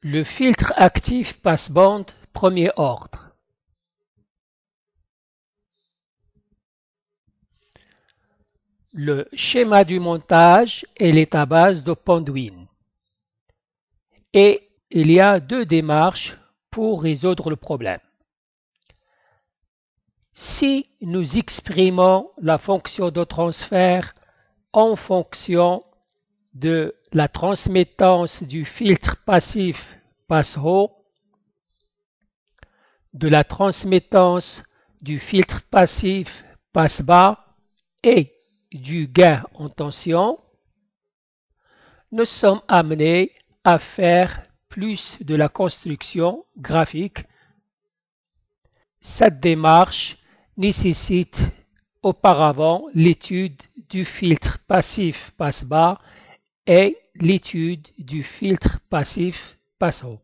Le filtre actif passe-bande premier ordre. Le schéma du montage est l'état base de Penduin. Et il y a deux démarches pour résoudre le problème. Si nous exprimons la fonction de transfert en fonction de la transmittance du filtre passif passe-haut, de la transmittance du filtre passif passe-bas et du gain en tension, nous sommes amenés à faire plus de la construction graphique. Cette démarche nécessite auparavant l'étude du filtre passif passe-bas et l'étude du filtre passif passe-haut.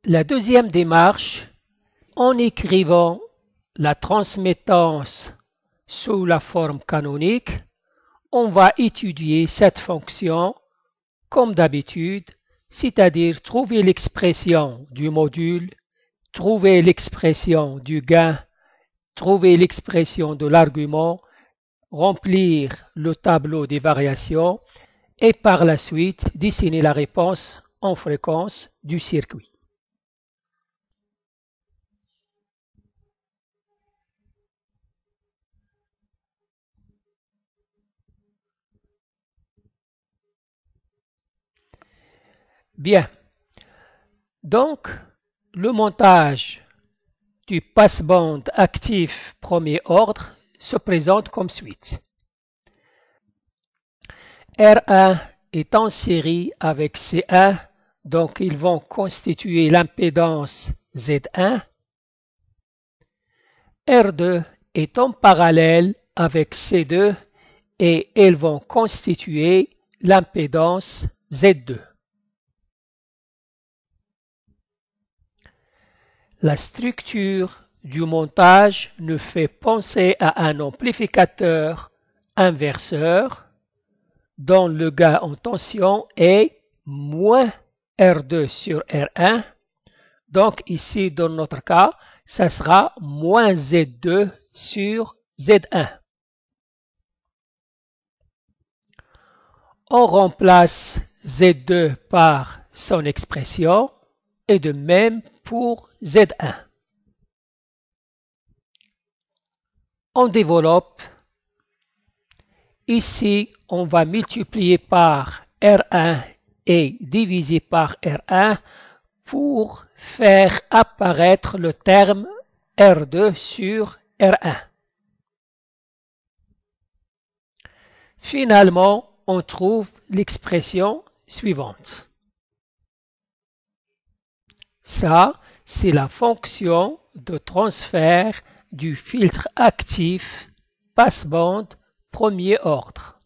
La deuxième démarche, en écrivant la transmittance sous la forme canonique, on va étudier cette fonction comme d'habitude, c'est-à-dire trouver l'expression du module, trouver l'expression du gain, trouver l'expression de l'argument, remplir le tableau des variations et par la suite dessiner la réponse en fréquence du circuit. Bien, donc le montage du passe-bande actif premier ordre se présente comme suit. R1 est en série avec C1, donc ils vont constituer l'impédance Z1. R2 est en parallèle avec C2 et ils vont constituer l'impédance Z2. La structure du montage nous fait penser à un amplificateur inverseur dont le gain en tension est moins R2 sur R1. Donc ici, dans notre cas, ça sera moins Z2 sur Z1. On remplace Z2 par son expression et de même pour Z1. On développe. Ici, on va multiplier par R1 et diviser par R1 pour faire apparaître le terme R2 sur R1. Finalement, on trouve l'expression suivante. Ça, c'est la fonction de transfert du filtre actif passe-bande premier ordre.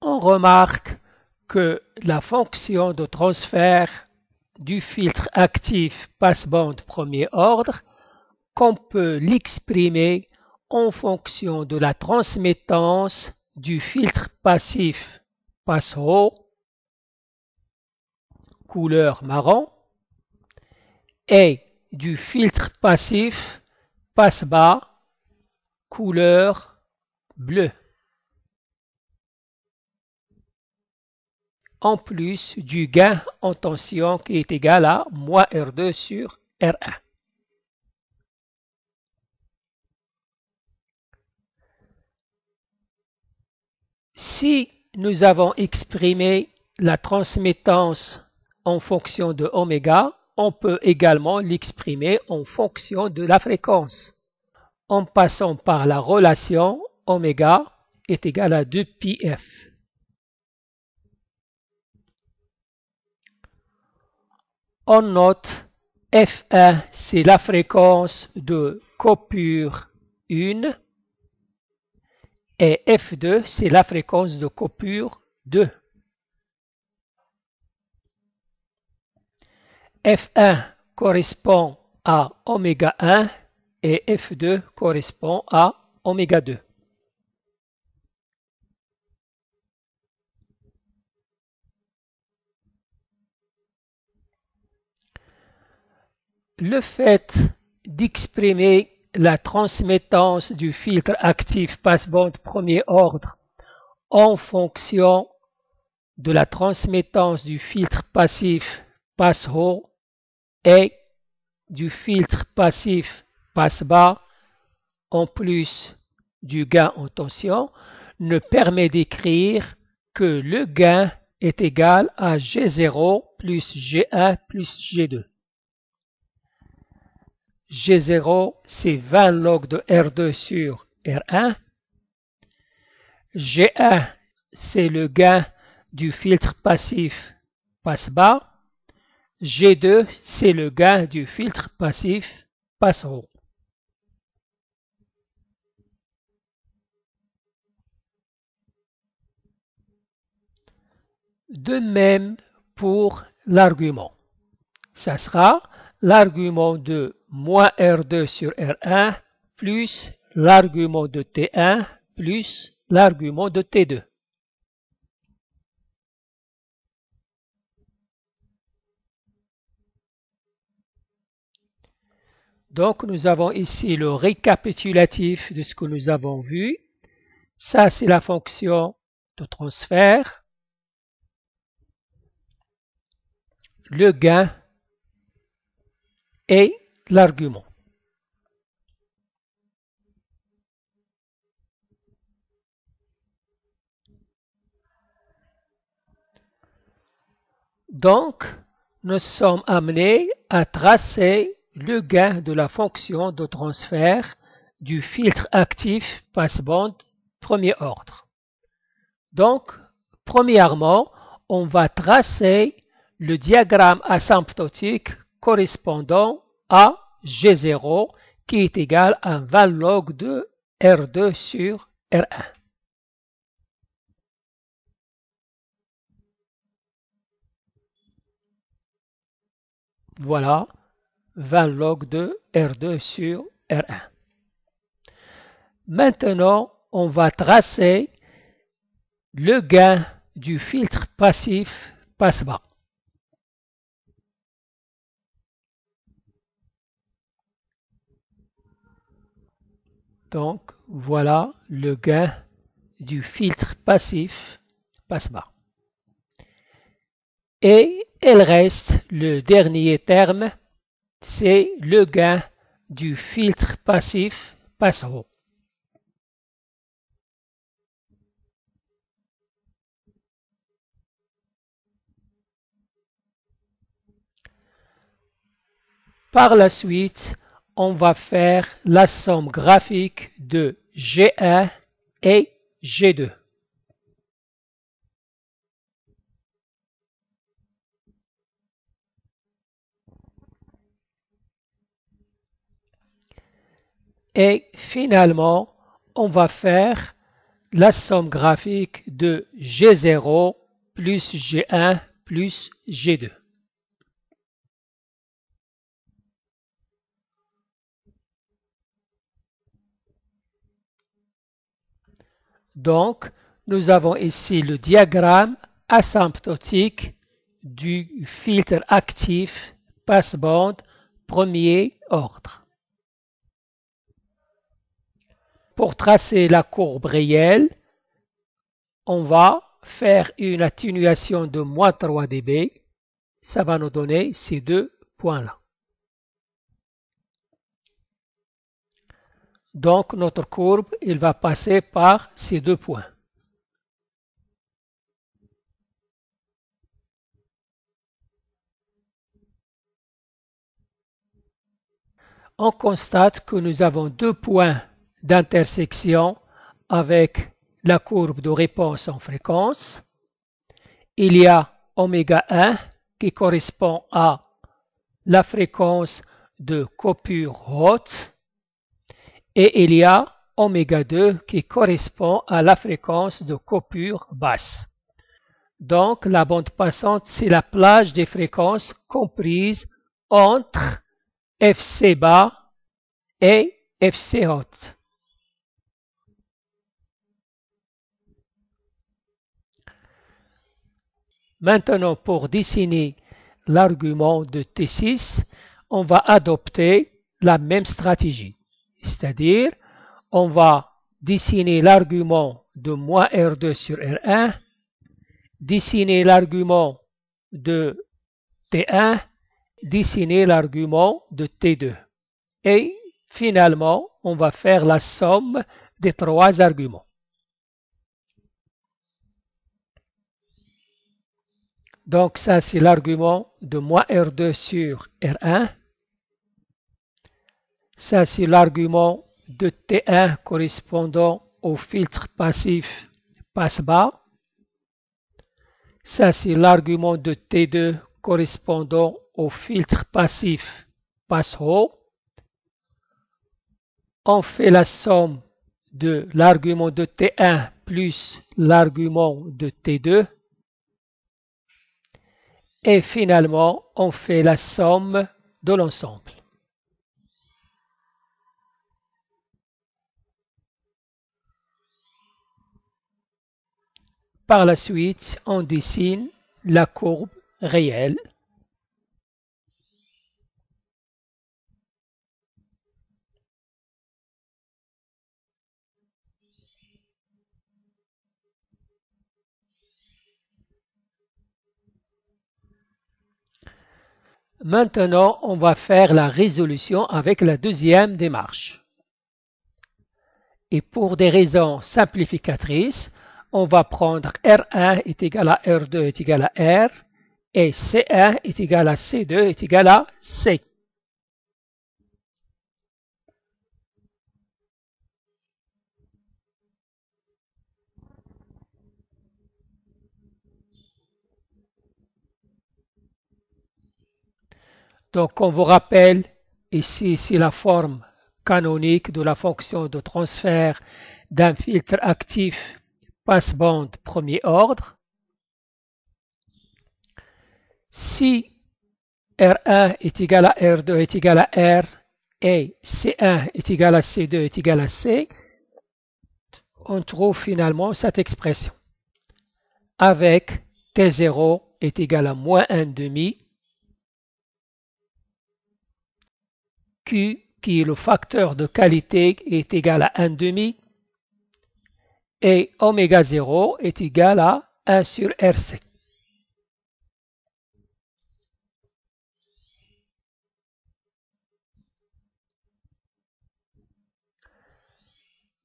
On remarque que la fonction de transfert du filtre actif passe-bande premier ordre, qu'on peut l'exprimer en fonction de la transmittance du filtre passif passe-haut, couleur marron, et du filtre passif passe-bas, couleur bleue. En plus du gain en tension qui est égal à moins R2 sur R1. Si nous avons exprimé la transmittance en fonction de oméga, on peut également l'exprimer en fonction de la fréquence, en passant par la relation oméga est égal à 2πf. On note F1, c'est la fréquence de coupure 1 et F2, c'est la fréquence de coupure 2. F1 correspond à oméga 1 et F2 correspond à oméga 2. Le fait d'exprimer la transmittance du filtre actif passe-bande premier ordre en fonction de la transmittance du filtre passif passe-haut et du filtre passif passe-bas en plus du gain en tension ne permet d'écrire que le gain est égal à G0 plus G1 plus G2. G0, c'est 20 log de R2 sur R1. G1, c'est le gain du filtre passif passe-bas. G2, c'est le gain du filtre passif passe-haut. De même pour l'argument. Ça sera l'argument de moins R2 sur R1 plus l'argument de T1 plus l'argument de T2. Donc nous avons ici le récapitulatif de ce que nous avons vu. Ça c'est la fonction de transfert. Le gain et l'argument. Donc, nous sommes amenés à tracer le gain de la fonction de transfert du filtre actif passe-bande premier ordre. Donc, premièrement, on va tracer le diagramme asymptotique correspondant à G0 qui est égal à 20 log de R2 sur R1. Voilà, 20 log de R2 sur R1. Maintenant, on va tracer le gain du filtre passif passe-bas. Donc, voilà le gain du filtre passif passe-bas. Et il reste le dernier terme, c'est le gain du filtre passif passe-haut. Par la suite, on va faire la somme graphique de G1 et G2. Et finalement, on va faire la somme graphique de G0 plus G1 plus G2. Donc, nous avons ici le diagramme asymptotique du filtre actif passe-bande premier ordre. Pour tracer la courbe réelle, on va faire une atténuation de moins 3 dB. Ça va nous donner ces deux points-là. Donc, notre courbe, il va passer par ces deux points. On constate que nous avons deux points d'intersection avec la courbe de réponse en fréquence. Il y a oméga 1 qui correspond à la fréquence de coupure haute et il y a oméga 2 qui correspond à la fréquence de coupure basse. Donc la bande passante, c'est la plage des fréquences comprise entre FC bas et FC haute. Maintenant, pour dessiner l'argument de T6, on va adopter la même stratégie. C'est-à-dire, on va dessiner l'argument de moins R2 sur R1, dessiner l'argument de T1, dessiner l'argument de T2. Et finalement, on va faire la somme des trois arguments. Donc ça, c'est l'argument de moins R2 sur R1. Ça, c'est l'argument de T1 correspondant au filtre passif passe-bas. Ça, c'est l'argument de T2 correspondant au filtre passif passe-haut. On fait la somme de l'argument de T1 plus l'argument de T2. Et finalement, on fait la somme de l'ensemble. Par la suite, on dessine la courbe réelle. Maintenant, on va faire la résolution avec la deuxième démarche. Et pour des raisons simplificatrices, on va prendre R1 est égal à R2 est égal à R et C1 est égal à C2 est égal à C. Donc, on vous rappelle, ici, c'est la forme canonique de la fonction de transfert d'un filtre actif passe-bande premier ordre. Si R1 est égal à R2 est égal à R et C1 est égal à C2 est égal à C, on trouve finalement cette expression avec T0 est égal à moins 1,5, Q qui est le facteur de qualité est égal à 1,5 et oméga 0 est égal à 1 sur RC.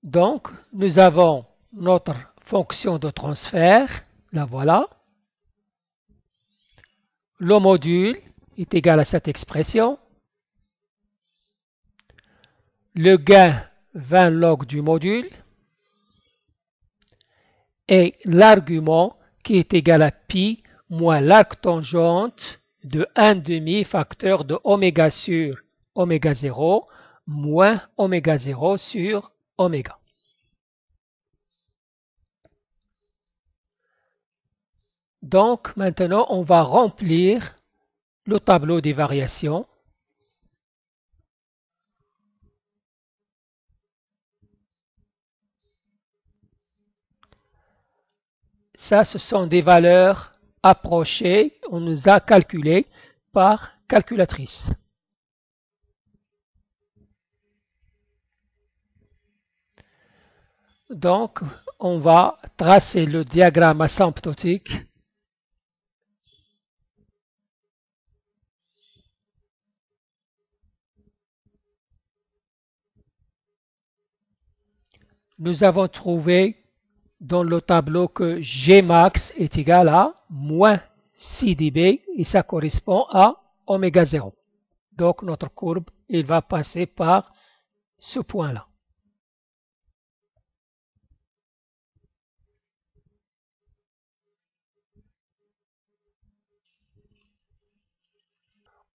Donc, nous avons notre fonction de transfert, la voilà. Le module est égal à cette expression. Le gain 20 log du module. Et l'argument qui est égal à pi moins l'arc tangente de 1,5 facteur de oméga sur oméga 0 moins oméga 0 sur oméga. Donc maintenant on va remplir le tableau des variations. Ça, ce sont des valeurs approchées, on nous a calculées par calculatrice. Donc, on va tracer le diagramme asymptotique. Nous avons trouvé dans le tableau que Gmax est égal à moins 6 dB et ça correspond à oméga 0. Donc notre courbe, il va passer par ce point-là.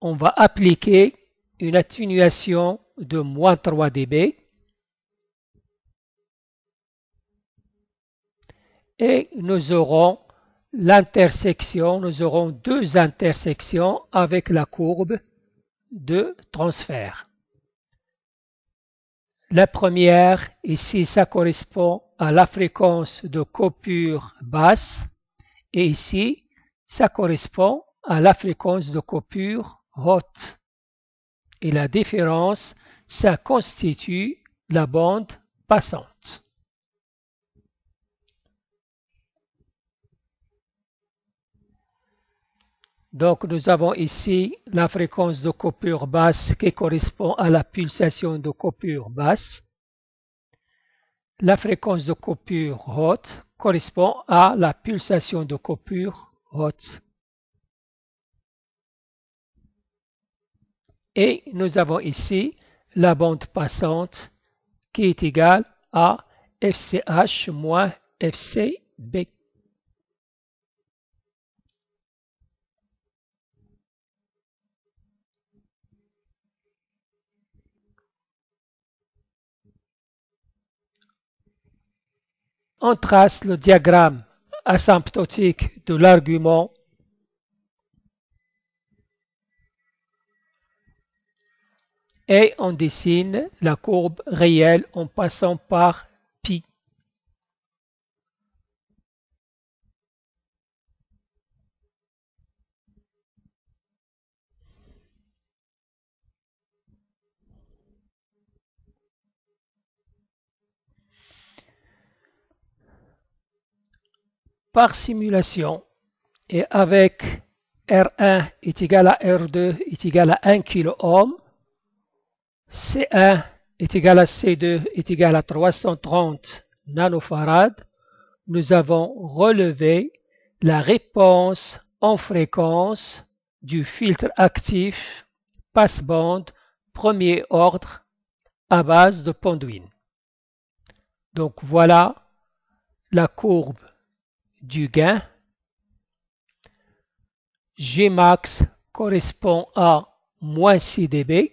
On va appliquer une atténuation de moins 3 dB et nous aurons l'intersection, nous aurons deux intersections avec la courbe de transfert. La première, ici, ça correspond à la fréquence de coupure basse et ici, ça correspond à la fréquence de coupure haute. Et la différence, ça constitue la bande passante. Donc, nous avons ici la fréquence de coupure basse qui correspond à la pulsation de coupure basse. La fréquence de coupure haute correspond à la pulsation de coupure haute. Et nous avons ici la bande passante qui est égale à FCH moins FCB. On trace le diagramme asymptotique de l'argument et on dessine la courbe réelle en passant par pi. Par simulation et avec R1 est égal à R2 est égal à 1 kΩ, C1 est égal à C2 est égal à 330 nanofarads, nous avons relevé la réponse en fréquence du filtre actif passe-bande premier ordre à base de Penduin. Donc voilà la courbe du gain. Gmax correspond à moins 6 dB.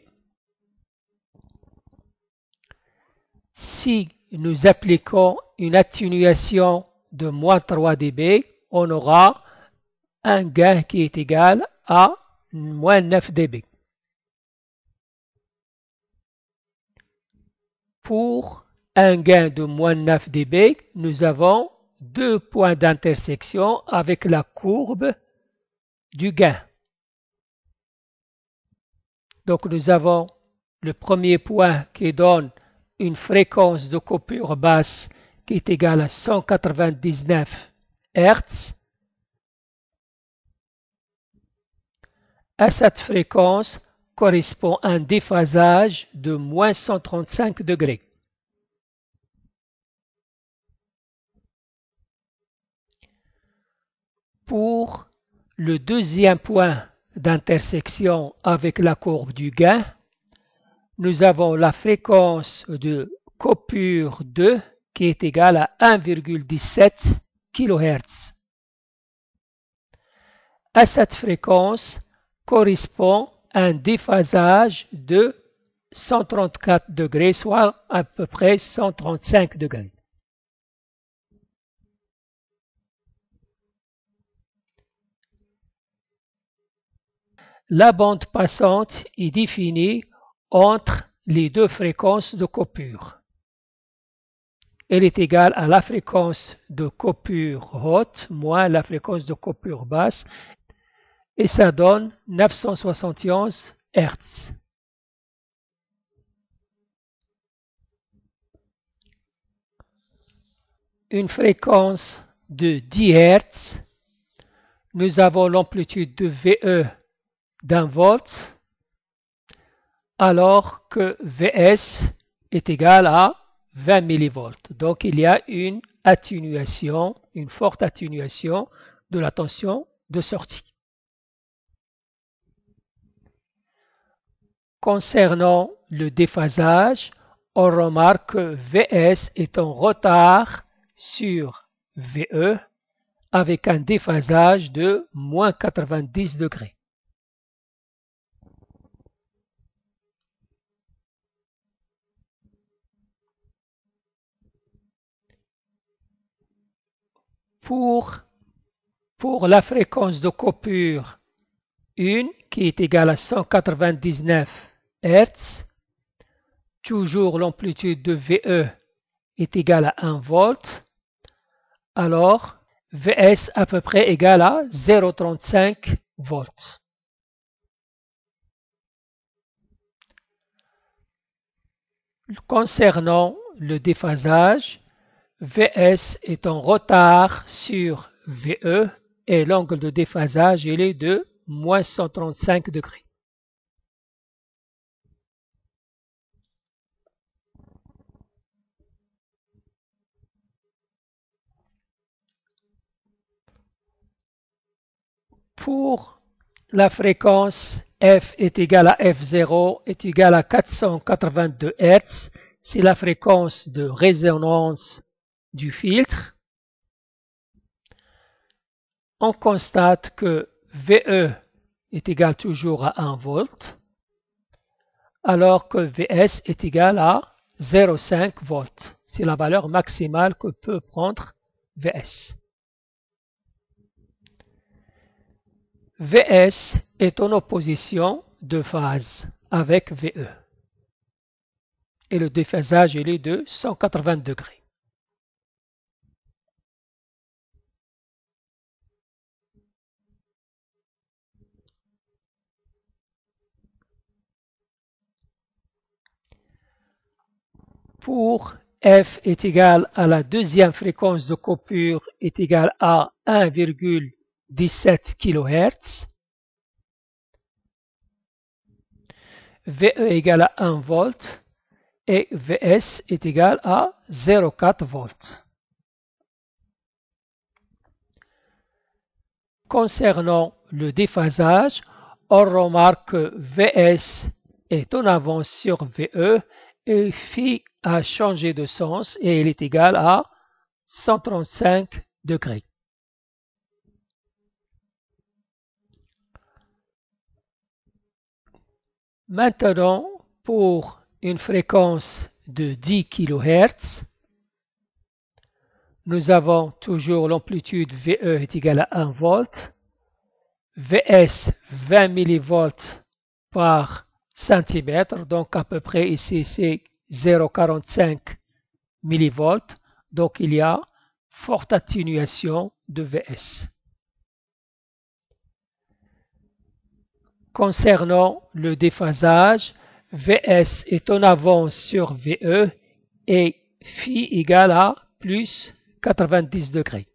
Si nous appliquons une atténuation de moins 3 dB, on aura un gain qui est égal à moins 9 dB. Pour un gain de moins 9 dB, nous avons deux points d'intersection avec la courbe du gain. Donc nous avons le premier point qui donne une fréquence de coupure basse qui est égale à 199 Hz. À cette fréquence correspond un déphasage de moins 135 degrés. Pour le deuxième point d'intersection avec la courbe du gain, nous avons la fréquence de coupure 2 qui est égale à 1,17 kHz. À cette fréquence correspond un déphasage de 134 degrés, soit à peu près 135 degrés. La bande passante est définie entre les deux fréquences de coupure. Elle est égale à la fréquence de coupure haute moins la fréquence de coupure basse et ça donne 971 Hz. Une fréquence de 10 Hz, nous avons l'amplitude de VE d'un volt, alors que Vs est égal à 20 millivolts. Donc il y a une atténuation, une forte atténuation de la tension de sortie. Concernant le déphasage, on remarque que Vs est en retard sur VE avec un déphasage de moins 90 degrés. Pour la fréquence de coupure 1 qui est égal à 199 Hz. Toujours l'amplitude de VE est égale à 1 volt. Alors, Vs à peu près égal à 0,35 volts. Concernant le déphasage, Vs est en retard sur VE et l'angle de déphasage il est de moins 135 degrés. Pour la fréquence f est égale à f0 est égale à 482 Hz, c'est la fréquence de résonance du filtre. On constate que VE est égal toujours à 1 volt, alors que Vs est égal à 0,5 volts. C'est la valeur maximale que peut prendre Vs. Vs est en opposition de phase avec VE. Et le déphasage il est de 180 degrés. Pour f est égal à la deuxième fréquence de coupure est égal à 1,17 kHz. VE est égal à 1 volt et Vs est égal à 0,4 volts. Concernant le déphasage, on remarque que Vs est en avance sur VE et phi a changé de sens et il est égal à 135 degrés. Maintenant, pour une fréquence de 10 kHz, nous avons toujours l'amplitude VE est égale à 1 volt, Vs 20 mV par centimètre, donc à peu près ici c'est 0,45 mV, donc il y a forte atténuation de Vs. Concernant le déphasage, Vs est en avance sur VE et phi égale à plus 90 degrés.